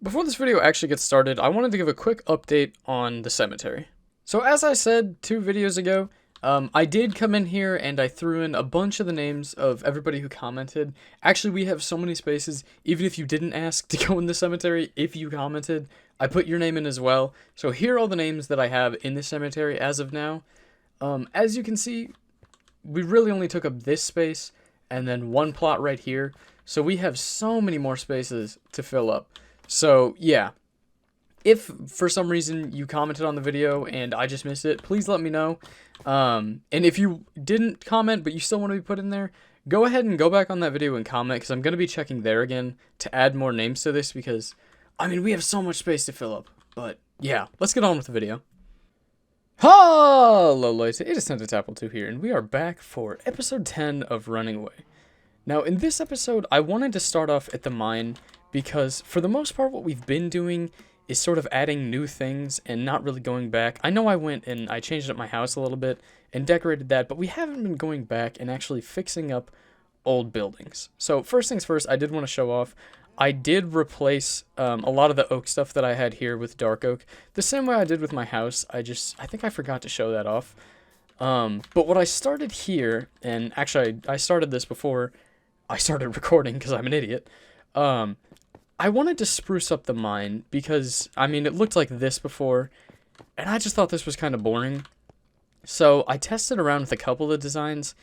Before this video actually gets started, I wanted to give a quick update on the cemetery. So as I said 2 videos ago, I did come in here and I threw in a bunch of the names of everybody who commented. Actually, we have so many spaces, even if you didn't ask to go in the cemetery, if you commented, I put your name in as well. So here are all the names that I have in the cemetery as of now. As you can see, we really only took up this space and then one plot right here. So we have so many more spaces to fill up. So yeah, if for some reason you commented on the video and I just missed it, please let me know. And if you didn't comment but you still want to be put in there, go ahead and go back on that video and comment, because I'm going to be checking there again to add more names to this, because I mean we have so much space to fill up. But yeah, let's get on with the video. Hello, Loyce. It is TentaTapple2 here, and we are back for episode 10 of Running Away. Now, in this episode, I wanted to start off at the mine, because for the most part, what we've been doing is sort of adding new things and not really going back. I know I went and I changed up my house a little bit and decorated that, but we haven't been going back and actually fixing up old buildings. So first things first, I did want to show off, I did replace a lot of the oak stuff that I had here with dark oak, the same way I did with my house. I think I forgot to show that off. But what I started here, and actually I started this before I started recording because I'm an idiot. I wanted to spruce up the mine because, I mean, it looked like this before, and I just thought this was kind of boring. So I tested around with a couple of designs,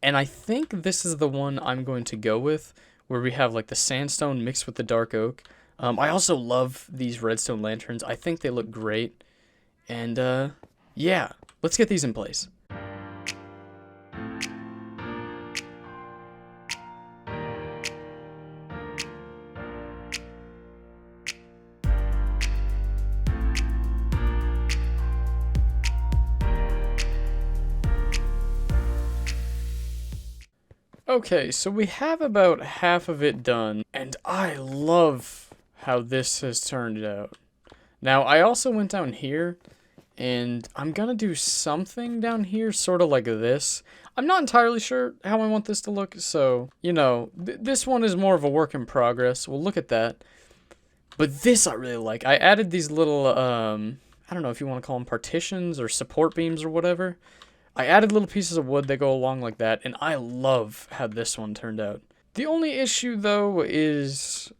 and I think this is the one I'm going to go with, where we have like the sandstone mixed with the dark oak. I also love these redstone lanterns. I think they look great. And yeah, let's get these in place. Okay, so we have about half of it done, and I love how this has turned out. Now, I also went down here, and I'm gonna do something down here, sort of like this. I'm not entirely sure how I want this to look, so, you know, this one is more of a work in progress. We'll look at that. But this I really like. I added these little, I don't know if you want to call them partitions or support beams or whatever. I added little pieces of wood that go along like that, and I love how this one turned out. The only issue, though, is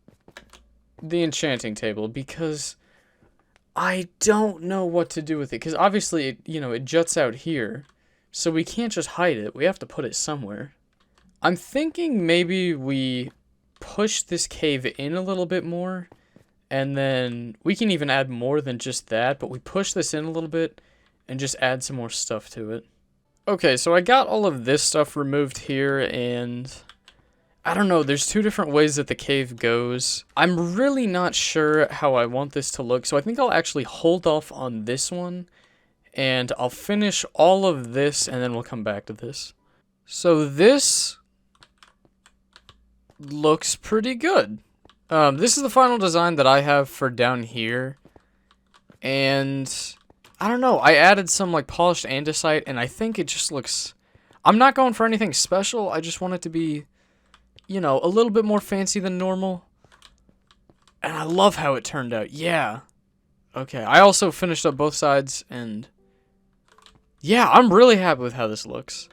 the enchanting table, because I don't know what to do with it. Because obviously, it juts out here, so we can't just hide it. We have to put it somewhere. I'm thinking maybe we push this cave in a little bit more, and then we can even add more than just that, but we push this in a little bit and just add some more stuff to it. Okay, so I got all of this stuff removed here, and I don't know, there's 2 different ways that the cave goes. I'm really not sure how I want this to look, so I think I'll actually hold off on this one, and I'll finish all of this, and then we'll come back to this. So this looks pretty good. This is the final design that I have for down here, and I don't know, I added some like polished andesite, and I think it just looks, I'm not going for anything special, I just want it to be, a little bit more fancy than normal. And I love how it turned out, yeah. Okay, I also finished up both sides, and yeah, I'm really happy with how this looks.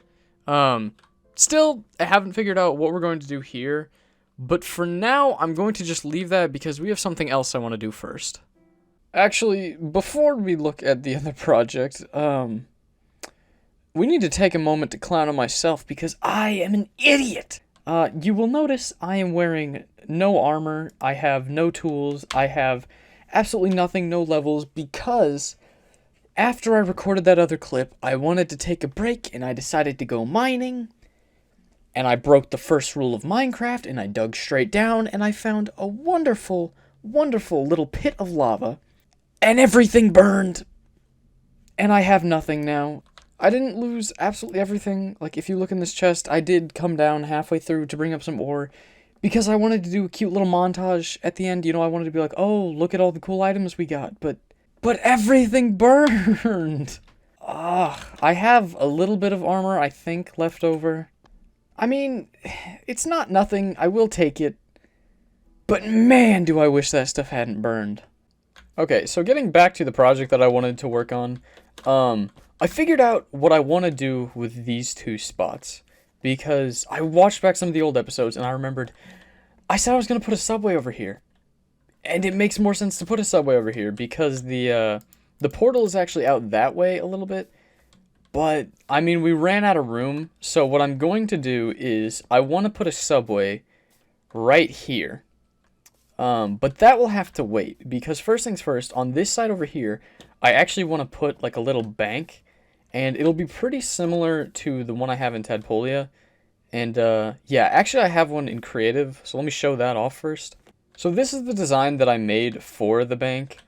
Still, I haven't figured out what we're going to do here, but for now, I'm going to just leave that because we have something else I want to do first. Actually, before we look at the other project, we need to take a moment to clown on myself because I am an idiot. You will notice I am wearing no armor, I have no tools, I have absolutely nothing, no levels, because after I recorded that other clip, I wanted to take a break and I decided to go mining. And I broke the first rule of Minecraft and I dug straight down and I found a wonderful, wonderful little pit of lava. And everything burned. And I have nothing now. I didn't lose absolutely everything. Like, if you look in this chest, I did come down halfway through to bring up some ore, because I wanted to do a cute little montage at the end. I wanted to be like, oh, look at all the cool items we got. But everything burned. I have a little bit of armor, I think, left over. I mean, it's not nothing. I will take it. But man, do I wish that stuff hadn't burned. Okay, so getting back to the project that I wanted to work on, I figured out what I want to do with these two spots. Because I watched back some of the old episodes and I remembered I said I was going to put a subway over here. And it makes more sense to put a subway over here because the portal is actually out that way a little bit. But, I mean, we ran out of room. So what I'm going to do is I want to put a subway right here. But that will have to wait because first things first, on this side over here, I actually want to put like a little bank. And it'll be pretty similar to the one I have in Tadpolia. And yeah, actually I have one in Creative, so let me show that off first. So this is the design that I made for the bank.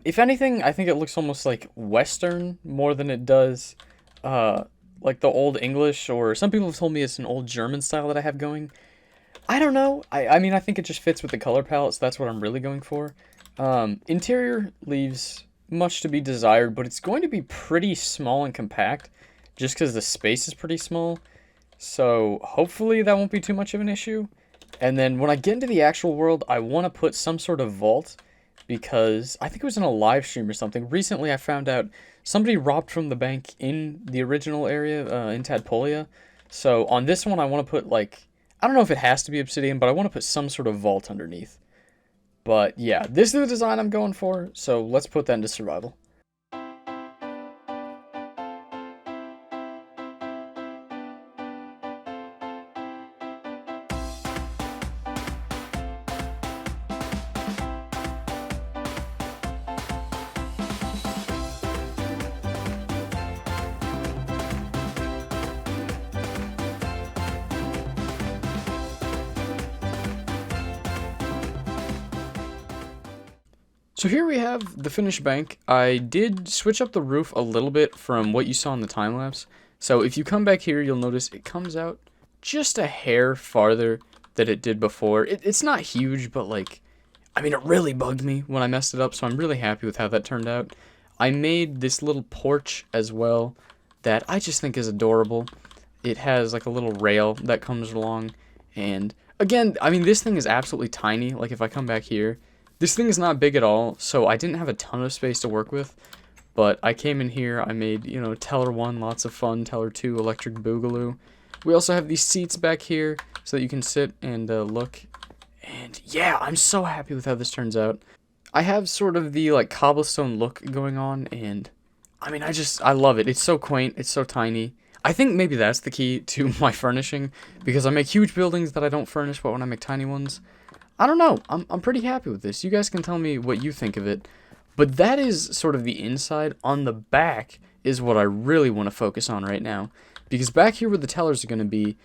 If anything, I think it looks almost like Western more than it does like the Old English, or some people have told me it's an old German style that I have going. I don't know. I mean, I think it just fits with the color palette, so that's what I'm really going for. Interior leaves much to be desired, but it's going to be pretty small and compact just because the space is pretty small. So hopefully that won't be too much of an issue. And then when I get into the actual world, I want to put some sort of vault because I think it was in a live stream or something. Recently I found out somebody robbed from the bank in the original area in Tadpolia. So on this one I want to put like, I don't know if it has to be obsidian, but I want to put some sort of vault underneath. But yeah, this is the design I'm going for, so let's put that into survival. So here we have the finished bank. I did switch up the roof a little bit from what you saw in the time lapse. So if you come back here, you'll notice it comes out just a hair farther than it did before. It's not huge, but like, I mean, it really bugged me when I messed it up, so I'm really happy with how that turned out. I made this little porch as well that I just think is adorable. It has like a little rail that comes along, and again, I mean, this thing is absolutely tiny. Like if I come back here, this thing is not big at all, so I didn't have a ton of space to work with, but I came in here, I made, you know, Teller 1, lots of fun, Teller 2, Electric Boogaloo. We also have these seats back here so that you can sit and look, and yeah, I'm so happy with how this turns out. I have sort of the, like, cobblestone look going on, and, I mean, I love it. It's so quaint, it's so tiny. I think maybe that's the key to my furnishing, because I make huge buildings that I don't furnish, but when I make tiny ones, I don't know. I'm pretty happy with this. You guys can tell me what you think of it. But that is sort of the inside. On the back is what I really want to focus on right now. Because back here where the tellers are going to be,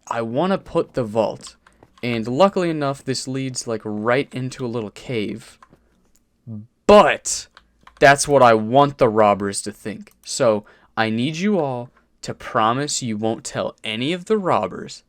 I want to put the vault. And luckily enough, this leads like right into a little cave. But that's what I want the robbers to think. So I need you all to promise you won't tell any of the robbers,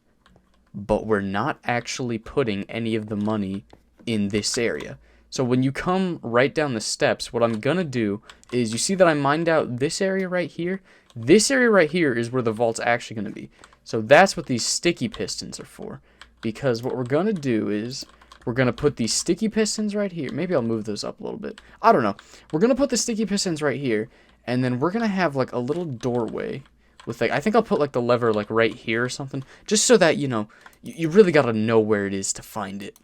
but we're not actually putting any of the money in this area. So when you come right down the steps, what I'm gonna do is, you see that I mined out this area right here? This area right here is where the vault's actually gonna be. So that's what these sticky pistons are for. Because what we're gonna do is, we're gonna put these sticky pistons right here. Maybe I'll move those up a little bit. I don't know. We're gonna put the sticky pistons right here, and then we're gonna have like a little doorway with like, I think I'll put like the lever like right here or something, just so that, you know, you really gotta know where it is to find it.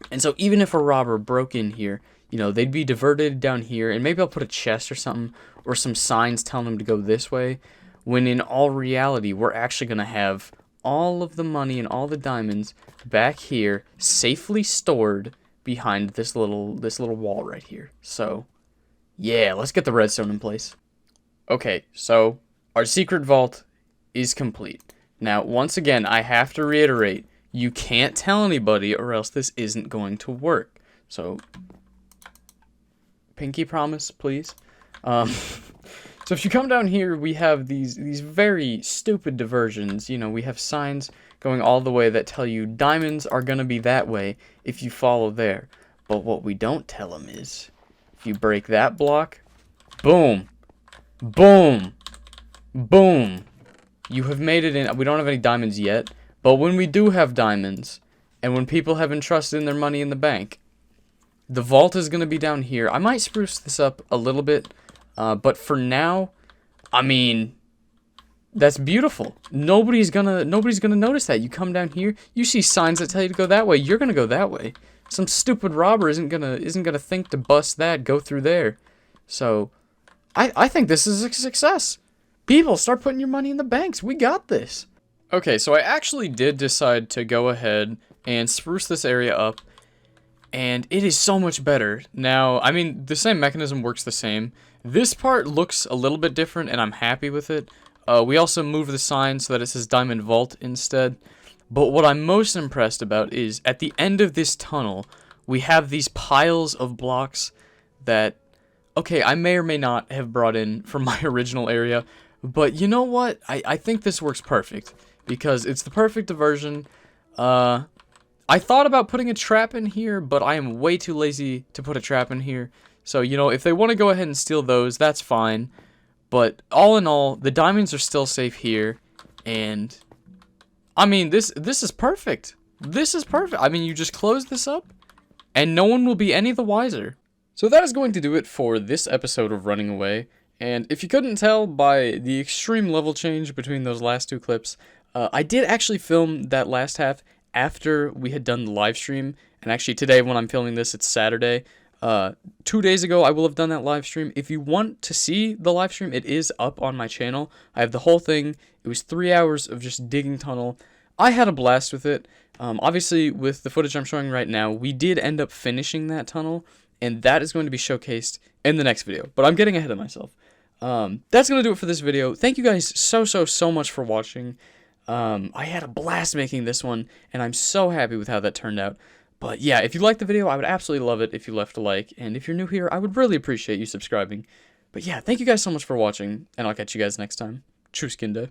And so even if a robber broke in here, you know, they'd be diverted down here, and maybe I'll put a chest or something, or some signs telling them to go this way, when in all reality, we're actually gonna have all of the money and all the diamonds back here, safely stored behind this little wall right here. So, yeah, let's get the redstone in place. Okay, so our secret vault is complete. Now, once again, I have to reiterate, you can't tell anybody or else this isn't going to work. So, pinky promise, please. So if you come down here, we have these very stupid diversions. You know, we have signs going all the way that tell you diamonds are going to be that way if you follow there. But what we don't tell them is, if you break that block, boom, boom, boom, you have made it in. We don't have any diamonds yet, but when we do have diamonds, and when people have entrusted in their money in the bank. The vault is going to be down here. I might spruce this up a little bit, but for now, I mean, that's beautiful. Nobody's gonna notice that. You come down here, you see signs that tell you to go that way. You're gonna go that way. Some stupid robber isn't gonna think to bust that, go through there. So, I think this is a success. People, start putting your money in the banks. We got this. Okay, so I actually did decide to go ahead and spruce this area up, and it is so much better. Now, I mean, the same mechanism works the same. This part looks a little bit different, and I'm happy with it. We also moved the sign so that it says Diamond Vault instead. But what I'm most impressed about is at the end of this tunnel, we have these piles of blocks that, okay, I may or may not have brought in from my original area. But you know what? I think this works perfect because it's the perfect diversion. I thought about putting a trap in here, but I am way too lazy to put a trap in here. So, you know, if they want to go ahead and steal those, that's fine. But all in all, the diamonds are still safe here, and I mean, this is perfect. This is perfect. I mean, you just close this up, and no one will be any the wiser. So that is going to do it for this episode of Running Away. And if you couldn't tell by the extreme level change between those last two clips, I did actually film that last half after we had done the live stream. And actually today, when I'm filming this, it's Saturday. 2 days ago, I will have done that live stream. If you want to see the live stream, it is up on my channel. I have the whole thing. It was 3 hours of just digging tunnel. I had a blast with it. Obviously, with the footage I'm showing right now, we did end up finishing that tunnel, and that is going to be showcased in the next video. But I'm getting ahead of myself. That's going to do it for this video. Thank you guys so much for watching. I had a blast making this one, and I'm so happy with how that turned out. But yeah, if you liked the video, I would absolutely love it if you left a like. And if you're new here, I would really appreciate you subscribing. But yeah, thank you guys so much for watching, and I'll catch you guys next time. Tschüss, Kinder.